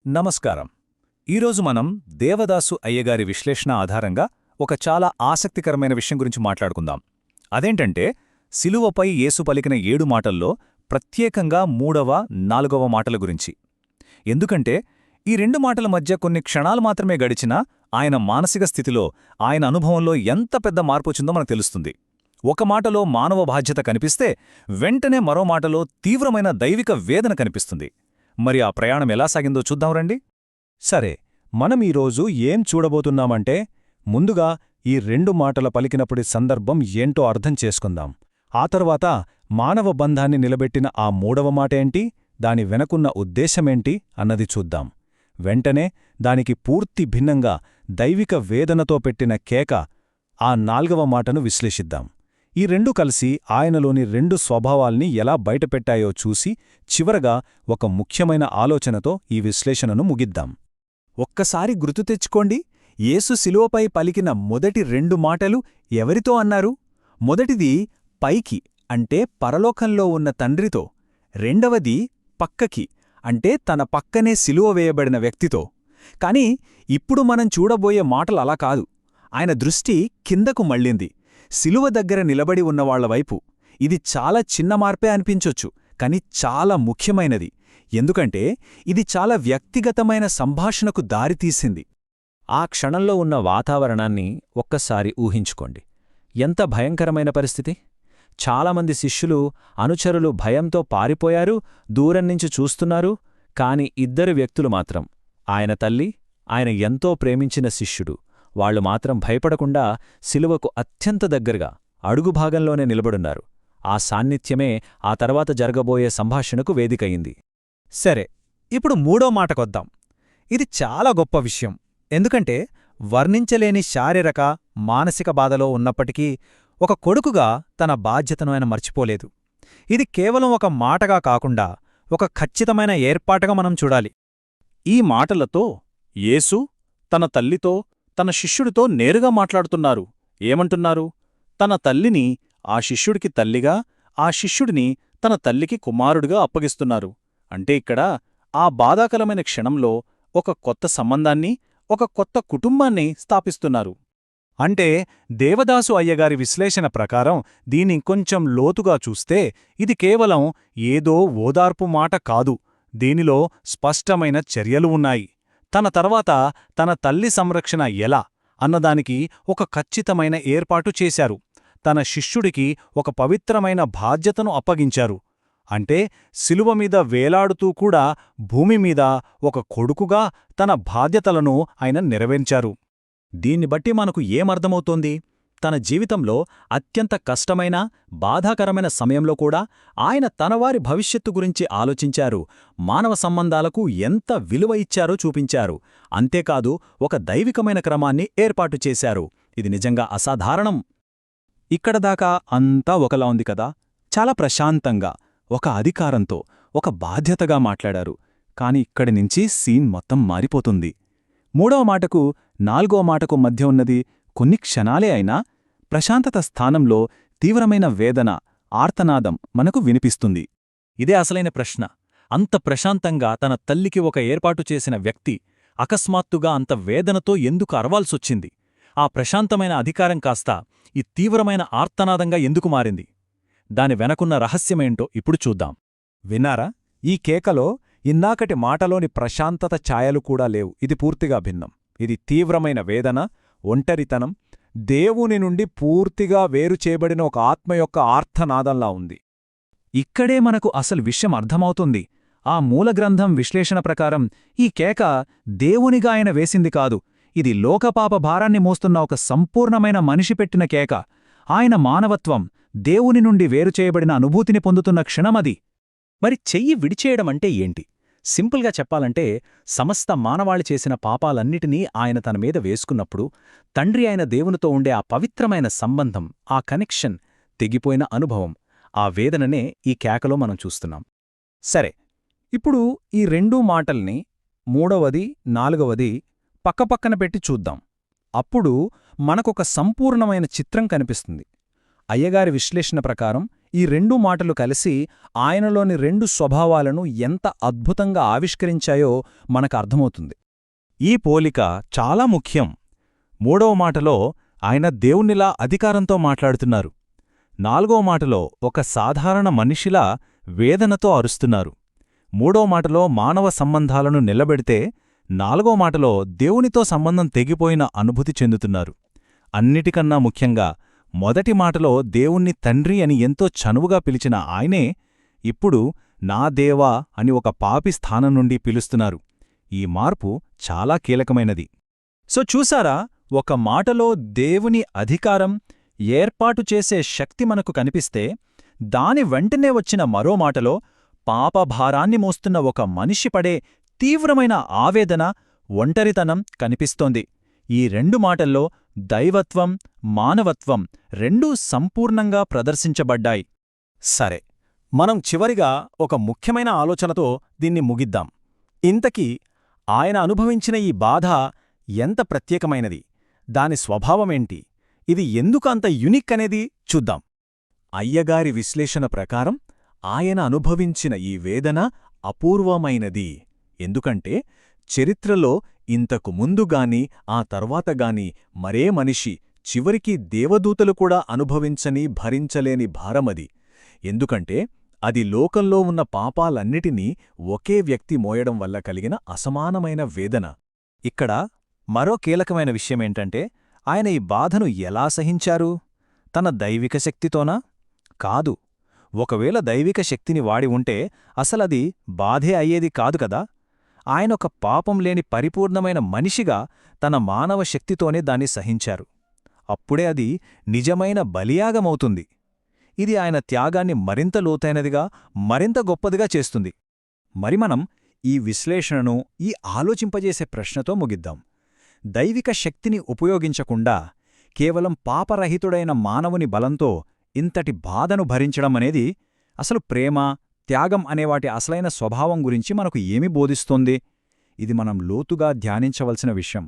నమస్కారం. ఈరోజు మనం దేవదాసు అయ్యగారి విశ్లేషణ ఆధారంగా ఒక చాలా ఆసక్తికరమైన విషయం గురించి మాట్లాడుకుందాం. అదేంటంటే, శిలువపై యేసు పలికిన 7 మాటల్లో ప్రత్యేకంగా 3వ, 4వ మాటల గురించి. ఎందుకంటే ఈ 2 మాటల మధ్య కొన్ని క్షణాలు మాత్రమే గడిచినా ఆయన మానసిక స్థితిలో, ఆయన అనుభవంలో ఎంత పెద్ద మార్పొచ్చిందో మనకు తెలుస్తుంది. ఒక మాటలో మానవ బాధ్యత కనిపిస్తే, వెంటనే మరో మాటలో తీవ్రమైన దైవిక వేదన కనిపిస్తుంది. మరి ఆ ప్రయాణం ఎలా సాగిందో చూద్దాం రండి. సరే, మనం ఈరోజు ఏం చూడబోతున్నామంటే, ముందుగా ఈ 2 మాటల పలికినప్పుడి సందర్భం ఏంటో అర్థం చేసుకుందాం. ఆ తర్వాత మానవ బంధాన్ని నిలబెట్టిన ఆ 3వ మాటేంటి, దాని వెనకున్న ఉద్దేశమేంటి అన్నది చూద్దాం. వెంటనే దానికి పూర్తి భిన్నంగా దైవిక వేదనతో పెట్టిన కేక, ఆ 4వ మాటను విశ్లేషిద్దాం. ఈ 2 కలిసి ఆయనలోని 2 స్వభావాల్ని ఎలా బయటపెట్టాయో చూసి, చివరగా ఒక ముఖ్యమైన ఆలోచనతో ఈ విశ్లేషణను ముగిద్దాం. ఒక్కసారి గుర్తు తెచ్చుకోండి, యేసు శిలువపై పలికిన మొదటి 2 మాటలు ఎవరితో అన్నారు? మొదటిది పైకి, అంటే పరలోకంలో ఉన్న తండ్రితో. రెండవది పక్కకి, అంటే తన పక్కనే శిలువ వేయబడిన వ్యక్తితో. కాని ఇప్పుడు మనం చూడబోయే మాటలు అలా కాదు. ఆయన దృష్టి కిందకు మళ్ళింది, శిలువ దగ్గర నిలబడి ఉన్నవాళ్లవైపు. ఇది చాలా చిన్న మార్పే అనిపించొచ్చు, కాని చాలా ముఖ్యమైనది. ఎందుకంటే ఇది చాలా వ్యక్తిగతమైన సంభాషణకు దారితీసింది. ఆ క్షణంలో ఉన్న వాతావరణాన్ని ఒక్కసారి ఊహించుకోండి. ఎంత భయంకరమైన పరిస్థితి! చాలామంది శిష్యులు, అనుచరులు భయంతో పారిపోయారు, దూరంనుంచి చూస్తున్నారు. కాని 2 వ్యక్తులు మాత్రం, ఆయన తల్లి, ఆయన ఎంతో ప్రేమించిన శిష్యుడు, వాళ్లు మాత్రం భయపడకుండా శిలువకు అత్యంత దగ్గరగా అడుగుభాగంలోనే నిలబడున్నారు. ఆ సాన్నిధ్యమే ఆ తర్వాత జరగబోయే సంభాషణకు వేదికయింది. సరే, ఇప్పుడు 3వ మాటకొద్దాం. ఇది చాలా గొప్ప విషయం. ఎందుకంటే వర్ణించలేని శారీరక, మానసిక బాధలో ఉన్నప్పటికీ ఒక కొడుకుగా తన బాధ్యతను ఆయన మర్చిపోలేదు. ఇది కేవలం ఒక మాటగా కాకుండా ఒక ఖచ్చితమైన ఏర్పాటుగా మనం చూడాలి. ఈ మాటలతో యేసు తన తల్లితో, తన శిష్యుడితో నేరుగా మాట్లాడుతున్నారు. ఏమంటున్నారు? తన తల్లిని ఆ శిష్యుడికి తల్లిగా, ఆ శిష్యుడిని తన తల్లికి కుమారుడిగా అప్పగిస్తున్నారు. అంటే ఇక్కడ ఆ బాధాకరమైన క్షణంలో ఒక కొత్త సంబంధాన్ని, ఒక కొత్త కుటుంబాన్ని స్థాపిస్తున్నారు. అంటే దేవదాసు అయ్యగారి విశ్లేషణ ప్రకారం దీనింకొంచెం లోతుగా చూస్తే, ఇది కేవలం ఏదో ఓదార్పు మాట కాదు, దీనిలో స్పష్టమైన చర్యలు ఉన్నాయి. తన తర్వాత తన తల్లి సంరక్షణ ఎలా అన్నదానికి ఒక ఖచ్చితమైన ఏర్పాటు చేశారు. తన శిష్యుడికి ఒక పవిత్రమైన బాధ్యతను అప్పగించారు. అంటే శిలువ మీద వేలాడుతూ కూడా భూమిమీద ఒక కొడుకుగా తన బాధ్యతలను ఆయన నెరవేర్చారు. దీన్ని బట్టి మనకు ఏమర్థమవుతోంది? తన జీవితంలో అత్యంత కష్టమైన, బాధాకరమైన సమయంలో కూడా ఆయన తనవారి భవిష్యత్తు గురించి ఆలోచించారు. మానవ సంబంధాలకు ఎంత విలువ ఇచ్చారో చూపించారు. అంతేకాదు, ఒక దైవికమైన క్రమాన్ని ఏర్పాటు చేశారు. ఇది నిజంగా అసాధారణం. ఇక్కడదాకా అంతా ఒకలా ఉంది కదా, చాలా ప్రశాంతంగా, ఒక అధికారంతో, ఒక బాధ్యతగా మాట్లాడారు. కాని ఇక్కడి నుంచి సీన్ మొత్తం మారిపోతుంది. 3వ మాటకు 4వ మాటకు మధ్య ఉన్నది కొన్ని క్షణాలే అయినా, ప్రశాంతత స్థానంలో తీవ్రమైన వేదన, ఆర్తనాదం మనకు వినిపిస్తుంది. ఇదే అసలైన ప్రశ్న. అంత ప్రశాంతంగా తన తల్లికి ఒక ఏర్పాటు చేసిన వ్యక్తి అకస్మాత్తుగా అంత వేదనతో ఎందుకు అరవాల్సొచ్చింది? ఆ ప్రశాంతమైన అధికారం కాస్త ఈ తీవ్రమైన ఆర్తనాదంగా ఎందుకు మారింది? దాని వెనకున్న రహస్యమేంటో ఇప్పుడు చూద్దాం. విన్నారా? ఈ కేకలో ఇందాకటి మాటలోని ప్రశాంతత ఛాయలు కూడా లేవు. ఇది పూర్తిగా భిన్నం. ఇది తీవ్రమైన వేదన, ఒంటరితనం, దేవుని నుండి పూర్తిగా వేరుచేయబడిన ఒక ఆత్మ యొక్క ఆర్తనాదంలా ఉంది. ఇక్కడే మనకు అసలు విషయం అర్థమవుతుంది. ఆ మూలగ్రంథం విశ్లేషణ ప్రకారం ఈ కేక దేవునిగా ఆయన వేసింది కాదు. ఇది లోకపాప భారాన్ని మోస్తున్న ఒక సంపూర్ణమైన మనిషి పెట్టిన కేక. ఆయన మానవత్వం, దేవుని నుండి వేరుచేయబడిన అనుభూతిని పొందుతున్న క్షణమది. మరి చెయ్యి విడిచేయడమంటే ఏంటి? సింపుల్గా చెప్పాలంటే, సమస్త మానవాళి చేసిన పాపాలన్నిటినీ ఆయన తన మీద వేసుకున్నప్పుడు, తండ్రి అయిన దేవునితో ఉండే ఆ పవిత్రమైన సంబంధం, ఆ కనెక్షన్ తెగిపోయిన అనుభవం, ఆ వేదననే ఈ కేకలో మనం చూస్తున్నాం. సరే, ఇప్పుడు ఈ 2 మాటల్ని, 3వది, 4వది పక్కపక్కన పెట్టి చూద్దాం. అప్పుడు మనకొక సంపూర్ణమైన చిత్రం కనిపిస్తుంది. అయ్యగారి విశ్లేషణ ప్రకారం ఈ రెండు మాటలు కలిసి ఆయనలోని రెండు స్వభావాలను ఎంత అద్భుతంగా ఆవిష్కరించాయో మనకు అర్థమవుతుంది. ఈ పోలిక చాలా ముఖ్యం. 3వ మాటలో ఆయన దేవునిలా అధికారంతో మాట్లాడుతున్నారు. 4వ మాటలో ఒక సాధారణ మనిషిలా వేదనతో అరుస్తున్నారు. 3వ మాటలో మానవ సంబంధాలను నిలబెడితే 4వ మాటలో దేవునితో సంబంధం తెగిపోయిన అనుభూతి చెందుతున్నారు. అన్నిటికన్నా ముఖ్యంగా మొదటి మాటలో దేవుణ్ణి తండ్రి అని ఎంతో చనువుగా పిలిచిన ఆయనే ఇప్పుడు నా దేవా అని ఒక పాపి స్థానం నుండి పిలుస్తున్నారు. ఈ మార్పు చాలా కీలకమైనది. సో చూసారా, ఒక మాటలో దేవుని అధికారం, ఏర్పాటు చేసే శక్తి మనకు కనిపిస్తే, దాని వెంటనే వచ్చిన మరో మాటలో పాపభారాన్ని మోస్తున్న ఒక మనిషి పడే తీవ్రమైన ఆవేదన, ఒంటరితనం కనిపిస్తోంది. ఈ రెండు మాటల్లో దైవత్వం, మానవత్వం రెండూ సంపూర్ణంగా ప్రదర్శించబడ్డాయి. సరే, మనం చివరిగా ఒక ముఖ్యమైన ఆలోచనతో దీన్ని ముగిద్దాం. ఇంతకీ ఆయన అనుభవించిన ఈ బాధ ఎంత ప్రత్యేకమైనది? దాని స్వభావమేంటి? ఇది ఎందుకు అంత యునిక్ అనేది చూద్దాం. అయ్యగారి విశ్లేషణ ప్రకారం ఆయన అనుభవించిన ఈ వేదన అపూర్వమైనది. ఎందుకంటే చరిత్రలో ఇంతకు ముందుగాని ఆ తర్వాతగాని మరే మనిషి, చివరికి దేవదూతలు కూడా అనుభవించని, భరించలేని భారమది. ఎందుకంటే అది లోకంలో ఉన్న పాపాలన్నిటినీ ఒకే వ్యక్తి మోయడం వల్ల కలిగిన అసమానమైన వేదన. ఇక్కడ మరో కీలకమైన విషయమేంటంటే, ఆయన ఈ బాధను ఎలా సహించారు? తన దైవిక శక్తితోనా? కాదు. ఒకవేళ దైవిక శక్తిని వాడి ఉంటే అసలది బాధే అయ్యేది కాదు కదా. ఆయనొక పాపం లేని పరిపూర్ణమైన మనిషిగా తన మానవ శక్తితోనే దాన్ని సహించారు. అప్పుడే అది నిజమైన బలియాగమవుతుంది. ఇది ఆయన త్యాగాన్ని మరింత లోతైనదిగా, మరింత గొప్పదిగా చేస్తుంది. మరి మనం ఈ విశ్లేషణను ఈ ఆలోచింపజేసే ప్రశ్నతో ముగిద్దాం. దైవిక శక్తిని ఉపయోగించకుండా కేవలం పాపరహితుడైన మానవుని బలంతో ఇంతటి బాధను భరించడమనేది అసలు ప్రేమ, త్యాగం అనేవాటి అసలైన స్వభావం గురించి మనకు ఏమి బోధిస్తోంది? ఇది మనం లోతుగా ధ్యానించవలసిన విషయం.